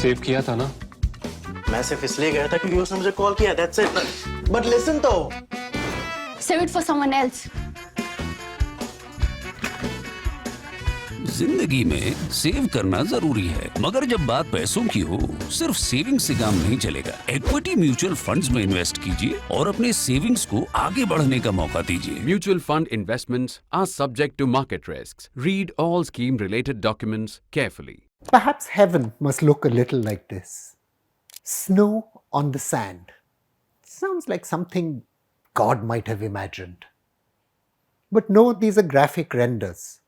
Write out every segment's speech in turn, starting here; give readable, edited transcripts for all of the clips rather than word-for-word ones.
Save किया था ना? मैं सिर्फ इसलिए गया था क्योंकि उसने मुझे कॉल किया, that's it. But listen तो. Save it for someone else. जिंदगी में सेव करना जरूरी है, मगर जब बात पैसों की हो, सिर्फ सेविंग से काम नहीं चलेगा। इक्विटी म्यूचुअल फंड्स में इन्वेस्ट कीजिए और अपने सेविंग्स को आगे बढ़ने का मौका दीजिए। Mutual fund investments are subject to market risks. Read all scheme-related documents carefully. Perhaps heaven must look a little like this. Snow on the sand. Sounds like something God might have imagined. But no, these are graphic renders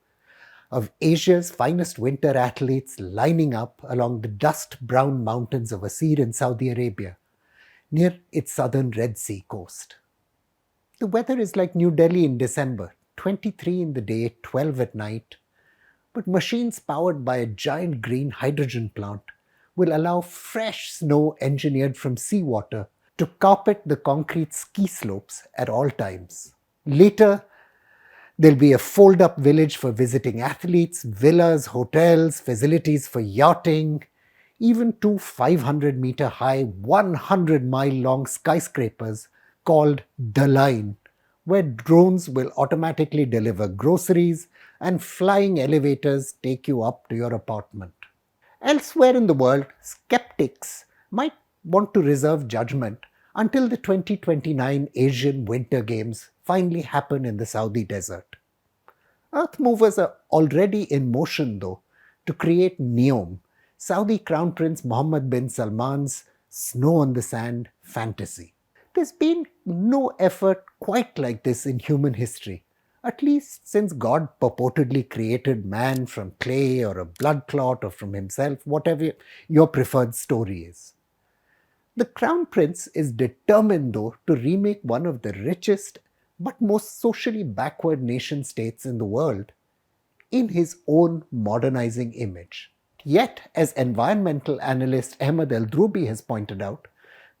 of Asia's finest winter athletes lining up along the dust-brown mountains of Asir in Saudi Arabia, near its southern Red Sea coast. The weather is like New Delhi in December, 23 in the day, 12 at night, but machines powered by a giant green hydrogen plant will allow fresh snow engineered from seawater to carpet the concrete ski slopes at all times. Later, there'll be a fold-up village for visiting athletes, villas, hotels, facilities for yachting, even two 500-meter-high, 100-mile-long skyscrapers called The Line, where drones will automatically deliver groceries and flying elevators take you up to your apartment. Elsewhere in the world, skeptics might want to reserve judgment until the 2029 Asian Winter Games finally happen in the Saudi desert. Earth movers are already in motion, though, to create NEOM, Saudi Crown Prince Mohammed bin Salman's snow on the sand fantasy. There's been no effort quite like this in human history, at least since God purportedly created man from clay or a blood clot or from himself, whatever your preferred story is. The Crown Prince is determined, though, to remake one of the richest but most socially backward nation states in the world in his own modernizing image. Yet, as environmental analyst Ahmed El-Drubi has pointed out,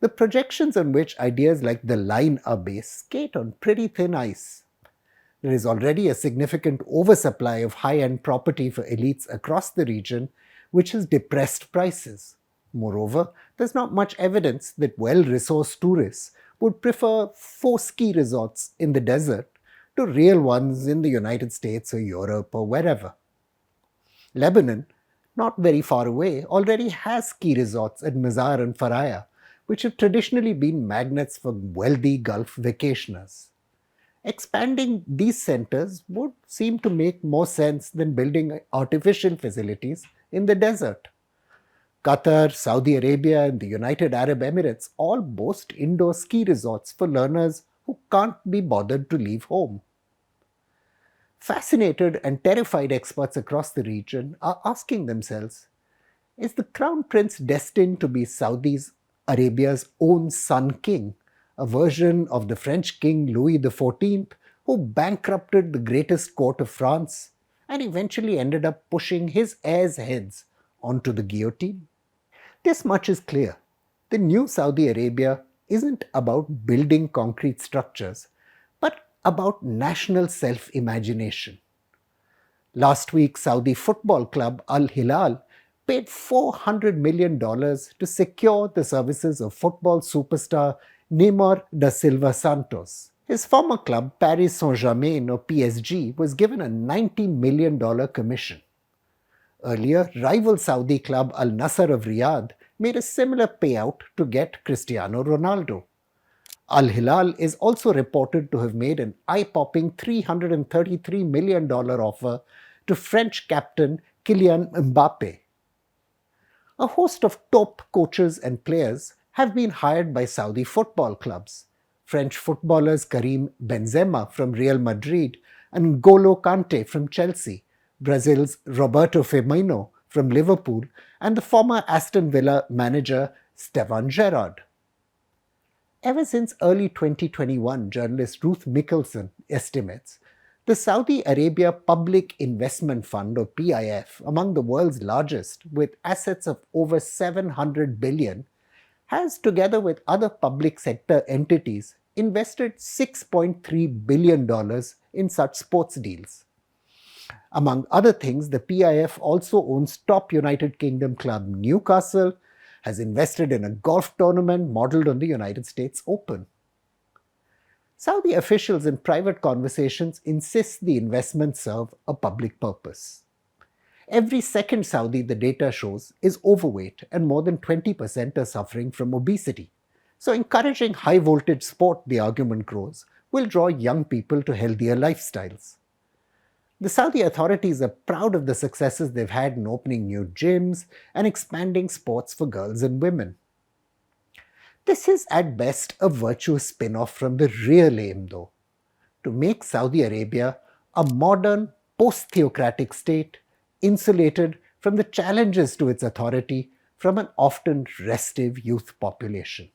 the projections on which ideas like the line are based skate on pretty thin ice. There is already a significant oversupply of high-end property for elites across the region, which has depressed prices. Moreover, there's not much evidence that well-resourced tourists would prefer 4 ski resorts in the desert to real ones in the United States or Europe or wherever. Lebanon, not very far away, already has ski resorts at Mizar and Faraya, which have traditionally been magnets for wealthy Gulf vacationers. Expanding these centers would seem to make more sense than building artificial facilities in the desert. Qatar, Saudi Arabia, and the United Arab Emirates all boast indoor ski resorts for learners who can't be bothered to leave home. Fascinated and terrified experts across the region are asking themselves, is the Crown Prince destined to be Saudi Arabia's own Sun King, a version of the French King Louis XIV, who bankrupted the greatest court of France and eventually ended up pushing his heirs' heads onto the guillotine? This much is clear. The new Saudi Arabia isn't about building concrete structures, but about national self-imagination. Last week, Saudi football club Al Hilal paid $400 million to secure the services of football superstar Neymar da Silva Santos. His former club, Paris Saint-Germain or PSG, was given a $90 million commission. Earlier, rival Saudi club Al Nassr of Riyadh made a similar payout to get Cristiano Ronaldo. Al Hilal is also reported to have made an eye-popping $333 million offer to French captain Kylian Mbappe. A host of top coaches and players have been hired by Saudi football clubs. French footballers Karim Benzema from Real Madrid and N'Golo Kante from Chelsea, Brazil's Roberto Firmino from Liverpool, and the former Aston Villa manager Steven Gerrard. Ever since early 2021, journalist Ruth Mickelson estimates the Saudi Arabia Public Investment Fund, or PIF, among the world's largest, with assets of over $700 billion, has, together with other public sector entities, invested $6.3 billion in such sports deals. Among other things, the PIF also owns top United Kingdom club Newcastle, has invested in a golf tournament modelled on the United States Open. Saudi officials in private conversations insist the investments serve a public purpose. Every second Saudi, the data shows, is overweight and more than 20% are suffering from obesity. So encouraging high voltage sport, the argument grows, will draw young people to healthier lifestyles. The Saudi authorities are proud of the successes they've had in opening new gyms and expanding sports for girls and women. This is at best a virtuous spin-off from the real aim, though, to make Saudi Arabia a modern, post-theocratic state insulated from the challenges to its authority from an often restive youth population.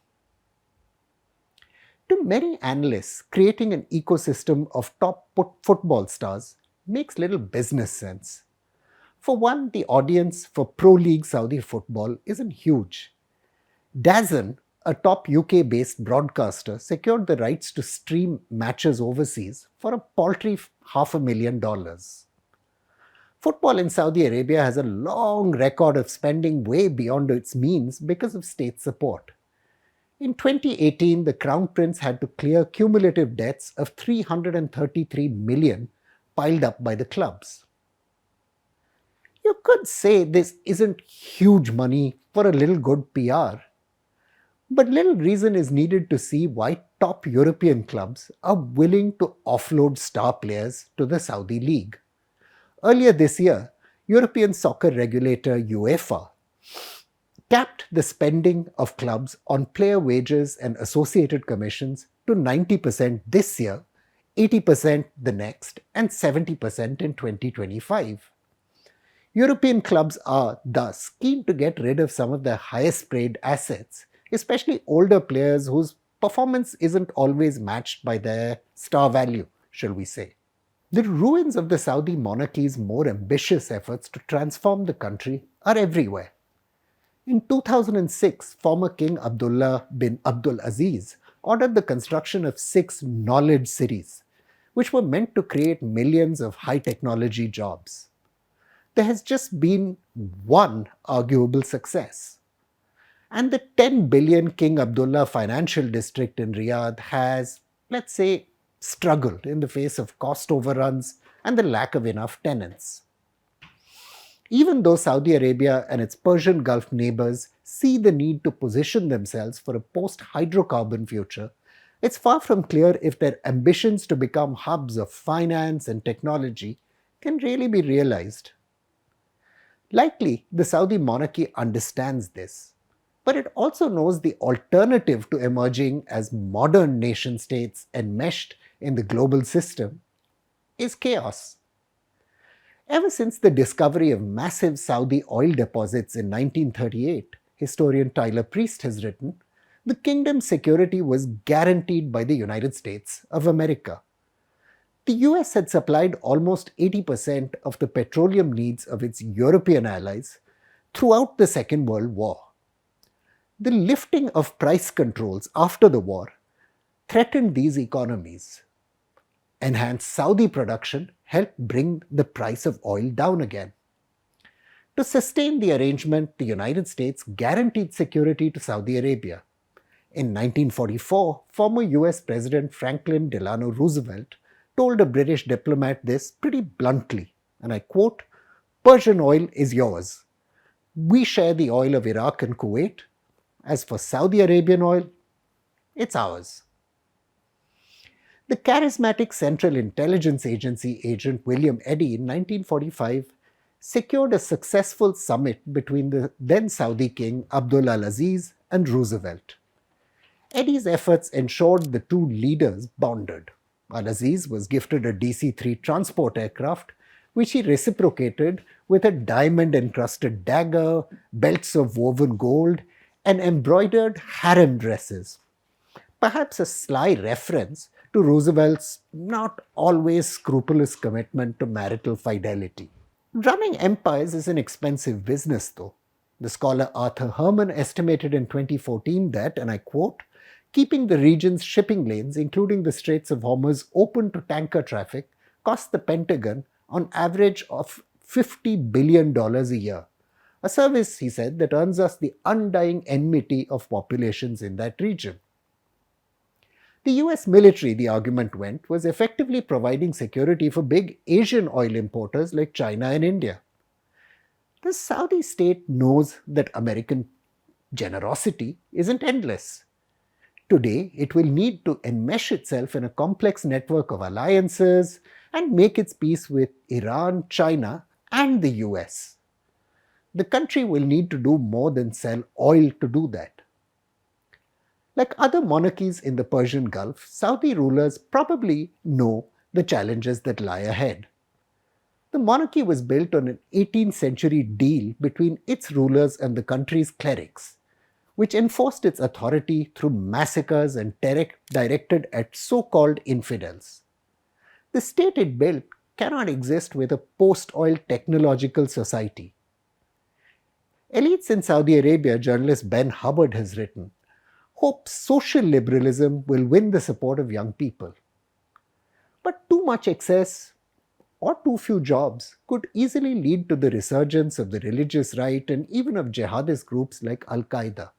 To many analysts, creating an ecosystem of top football stars makes little business sense. For one, the audience for Pro League Saudi football isn't huge. DAZN, a top UK-based broadcaster, secured the rights to stream matches overseas for a paltry $500,000. Football in Saudi Arabia has a long record of spending way beyond its means because of state support. In 2018, the Crown Prince had to clear cumulative debts of $333 million piled up by the clubs. You could say this isn't huge money for a little good PR, but little reason is needed to see why top European clubs are willing to offload star players to the Saudi League. Earlier this year, European soccer regulator UEFA capped the spending of clubs on player wages and associated commissions to 90% this year, 80% the next, and 70% in 2025. European clubs are thus keen to get rid of some of their highest paid assets, especially older players whose performance isn't always matched by their star value, shall we say. The ruins of the Saudi monarchy's more ambitious efforts to transform the country are everywhere. In 2006, former King Abdullah bin Abdul Aziz ordered the construction of 6 knowledge cities, which were meant to create millions of high-technology jobs. There has just been one arguable success. And the 10 billion King Abdullah financial district in Riyadh has, let's say, struggled in the face of cost overruns and the lack of enough tenants. Even though Saudi Arabia and its Persian Gulf neighbors see the need to position themselves for a post-hydrocarbon future, it's far from clear if their ambitions to become hubs of finance and technology can really be realized. Likely, the Saudi monarchy understands this, but it also knows the alternative to emerging as modern nation-states enmeshed in the global system is chaos. Ever since the discovery of massive Saudi oil deposits in 1938, historian Tyler Priest has written, the kingdom's security was guaranteed by the United States of America. The US had supplied almost 80% of the petroleum needs of its European allies throughout the Second World War. The lifting of price controls after the war threatened these economies. Enhanced Saudi production helped bring the price of oil down again. To sustain the arrangement, the United States guaranteed security to Saudi Arabia. In 1944, former US President Franklin Delano Roosevelt told a British diplomat this pretty bluntly, and I quote, "Persian oil is yours. We share the oil of Iraq and Kuwait. As for Saudi Arabian oil, it's ours." The charismatic Central Intelligence Agency agent William Eddy in 1945 secured a successful summit between the then Saudi king Abdul Aziz and Roosevelt. Eddy's efforts ensured the two leaders bonded. Al-Aziz was gifted a DC-3 transport aircraft, which he reciprocated with a diamond-encrusted dagger, belts of woven gold, and embroidered harem dresses. Perhaps a sly reference to Roosevelt's not always scrupulous commitment to marital fidelity. Running empires is an expensive business, though. The scholar Arthur Herman estimated in 2014 that, and I quote, "Keeping the region's shipping lanes, including the Straits of Hormuz, open to tanker traffic cost the Pentagon on average of $50 billion a year. A service, he said, that earns us the undying enmity of populations in that region. The US military, the argument went, was effectively providing security for big Asian oil importers like China and India. The Saudi state knows that American generosity isn't endless. Today, it will need to enmesh itself in a complex network of alliances and make its peace with Iran, China, and the US. The country will need to do more than sell oil to do that. Like other monarchies in the Persian Gulf, Saudi rulers probably know the challenges that lie ahead. The monarchy was built on an 18th century deal between its rulers and the country's clerics, which enforced its authority through massacres and directed at so-called infidels. The state it built cannot exist with a post-oil technological society. Elites in Saudi Arabia, journalist Ben Hubbard has written, hope social liberalism will win the support of young people. But too much excess or too few jobs could easily lead to the resurgence of the religious right and even of jihadist groups like Al-Qaeda.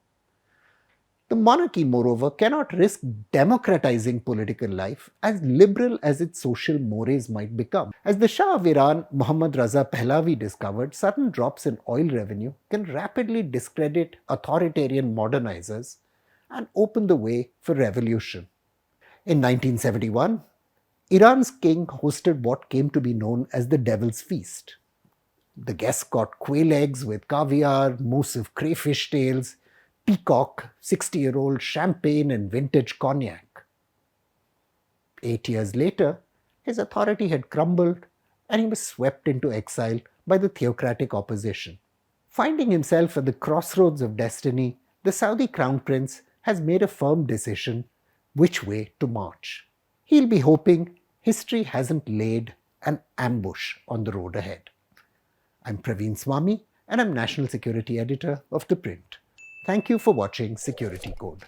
The monarchy, moreover, cannot risk democratizing political life, as liberal as its social mores might become. As the Shah of Iran, Mohammad Raza Pahlavi, discovered, sudden drops in oil revenue can rapidly discredit authoritarian modernizers and open the way for revolution. In 1971, Iran's king hosted what came to be known as the Devil's Feast. The guests got quail eggs with caviar, mousse of crayfish tails, peacock, 60-year-old champagne and vintage cognac. 8 years later, his authority had crumbled and he was swept into exile by the theocratic opposition. Finding himself at the crossroads of destiny, the Saudi crown prince has made a firm decision which way to march. He'll be hoping history hasn't laid an ambush on the road ahead. I'm Praveen Swami and I'm National Security Editor of ThePrint. Thank you for watching Security Code.